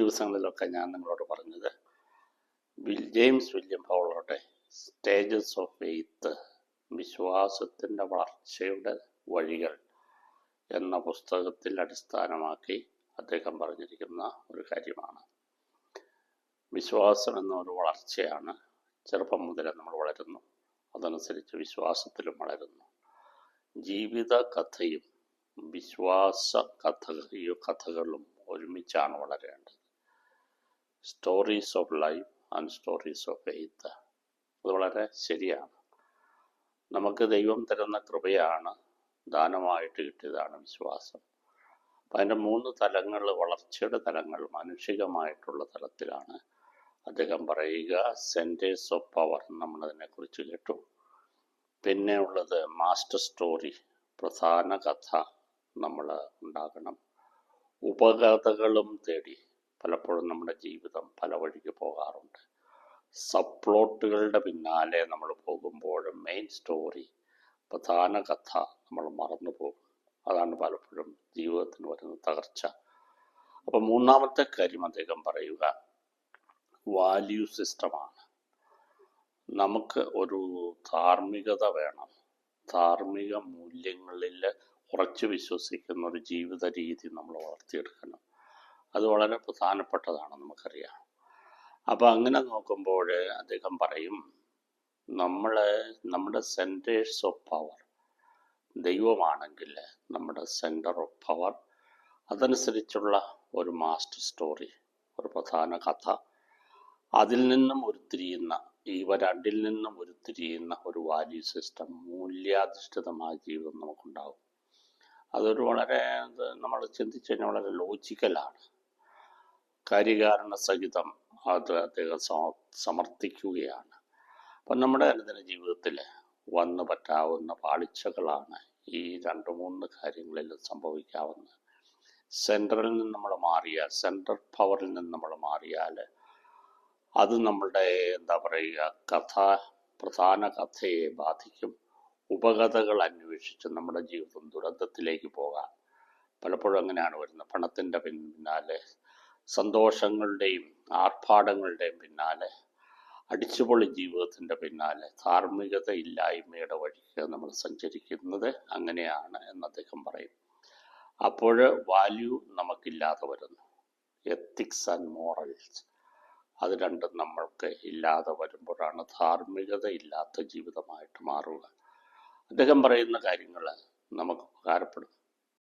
ദിവസങ്ങളിലൊക്കെ ഞാൻ നിങ്ങളോട് പറഞ്ഞത് ജെയിംസ് വില്യം ഫൗളറുടെ സ്റ്റേജസ് ഓഫ് ഫെയ്ത്ത്, വിശ്വാസത്തിൻ്റെ വളർച്ചയുടെ വഴികൾ എന്ന പുസ്തകത്തിൽ അടിസ്ഥാനമാക്കി അദ്ദേഹം പറഞ്ഞിരിക്കുന്ന ഒരു കാര്യമാണ്. വിശ്വാസം എന്നൊരു വളർച്ചയാണ്. ചെറുപ്പം മുതലേ നമ്മൾ വളരുന്നു, അതനുസരിച്ച് വിശ്വാസത്തിലും വളരുന്നു. ജീവിത കഥയും വിശ്വാസ കഥകളും ഒരുമിച്ചാണ് വളരേണ്ടത്. Stories of life and stories of faith. അത് വളരെ ശരിയാണ്. നമുക്ക് ദൈവം തരുന്ന കൃപയാണ്, ദാനമായിട്ട് കിട്ടിയതാണ് വിശ്വാസം. അപ്പം അതിൻ്റെ 3 തലങ്ങൾ, വളർച്ചയുടെ തലങ്ങൾ മാനുഷികമായിട്ടുള്ള തലത്തിലാണ് അദ്ദേഹം പറയുക. സെൻറ്റേഴ്സ് ഓഫ് പവർ നമ്മളതിനെക്കുറിച്ച് കേട്ടു. പിന്നെ ഉള്ളത് മാസ്റ്റർ സ്റ്റോറി, പ്രധാന കഥ നമ്മൾ ഉണ്ടാകണം. ഉപകഥകളും തേടി പലപ്പോഴും നമ്മുടെ ജീവിതം പല വഴിക്ക് പോകാറുണ്ട്. സബ്പ്ലോട്ടുകളുടെ പിന്നാലെ നമ്മൾ പോകുമ്പോൾ മെയിൻ സ്റ്റോറി, പ്രധാന കഥ നമ്മൾ മറന്നു പോകും. അതാണ് പലപ്പോഴും ജീവിതത്തിന് വരുന്ന തകർച്ച. അപ്പം 3-ാമത്തെ കാര്യം അദ്ദേഹം പറയുക വാല്യൂ സിസ്റ്റമാണ്. നമുക്ക് ഒരു ധാർമ്മികത വേണം. ധാർമ്മിക മൂല്യങ്ങളിൽ ഉറച്ചു വിശ്വസിക്കുന്ന ഒരു ജീവിത രീതി നമ്മൾ വളർത്തിയെടുക്കണം. അത് വളരെ പ്രധാനപ്പെട്ടതാണ്, നമുക്കറിയാം. അപ്പം അങ്ങനെ നോക്കുമ്പോൾ അദ്ദേഹം പറയും, നമ്മുടെ സെൻറ്റേഴ്സ് ഓഫ് പവർ ദൈവമാണെങ്കിൽ നമ്മുടെ സെൻറ്റർ ഓഫ് പവർ, അതനുസരിച്ചുള്ള ഒരു മാസ്റ്റർ സ്റ്റോറി, ഒരു പ്രധാന കഥ, അതിൽ നിന്നും ഉരുത്തിരിയുന്ന, ഇവ രണ്ടിൽ നിന്നും ഉരുത്തിരിയുന്ന ഒരു വാല്യൂ സിസ്റ്റം, മൂല്യാധിഷ്ഠിതമായ ജീവിതം നമുക്കുണ്ടാകും. അതൊരു വളരെ, നമ്മൾ ചിന്തിച്ചു കഴിഞ്ഞാൽ വളരെ ലോജിക്കലാണ്. കാര്യകാരണ സഹിതം അത് അദ്ദേഹം സമർത്ഥിക്കുകയാണ്. അപ്പം നമ്മുടെ അനുദിന ജീവിതത്തിൽ വന്നു പറ്റാവുന്ന പാളിച്ചകളാണ് ഈ 2-3 കാര്യങ്ങളിൽ സംഭവിക്കാവുന്നത്. സെൻട്രൽ നിന്ന് നമ്മൾ മാറിയാൽ, സെൻട്രൽ പവറിൽ നിന്ന് നമ്മൾ മാറിയാൽ അത് നമ്മളുടെ പ്രധാന കഥയെ ബാധിക്കും. ഉപകഥകൾ അന്വേഷിച്ച് നമ്മുടെ ജീവിതം ദുരന്തത്തിലേക്ക് പോകാം. പലപ്പോഴും അങ്ങനെയാണ് വരുന്നത്. പണത്തിൻ്റെ പിന്നാലെ, സന്തോഷങ്ങളുടെയും ആർഭാടങ്ങളുടെയും പിന്നാലെ, അടിച്ചുപൊളി ജീവിതത്തിൻ്റെ പിന്നാലെ, ധാർമ്മികത ഇല്ലായ്മയുടെ വഴിക്ക് നമ്മൾ സഞ്ചരിക്കുന്നത് അങ്ങനെയാണ് എന്ന് അദ്ദേഹം പറയും. അപ്പോൾ വാല്യൂ നമുക്കില്ലാതെ വരുന്നു. എത്തിക്സ് ആൻഡ് മോറൽസ്, അത് രണ്ടും നമ്മൾക്ക് ഇല്ലാതെ വരുമ്പോഴാണ് ധാർമ്മികത ഇല്ലാത്ത ജീവിതമായിട്ട് മാറുക. അദ്ദേഹം പറയുന്ന കാര്യങ്ങൾ നമുക്ക് ഉപകാരപ്പെടും.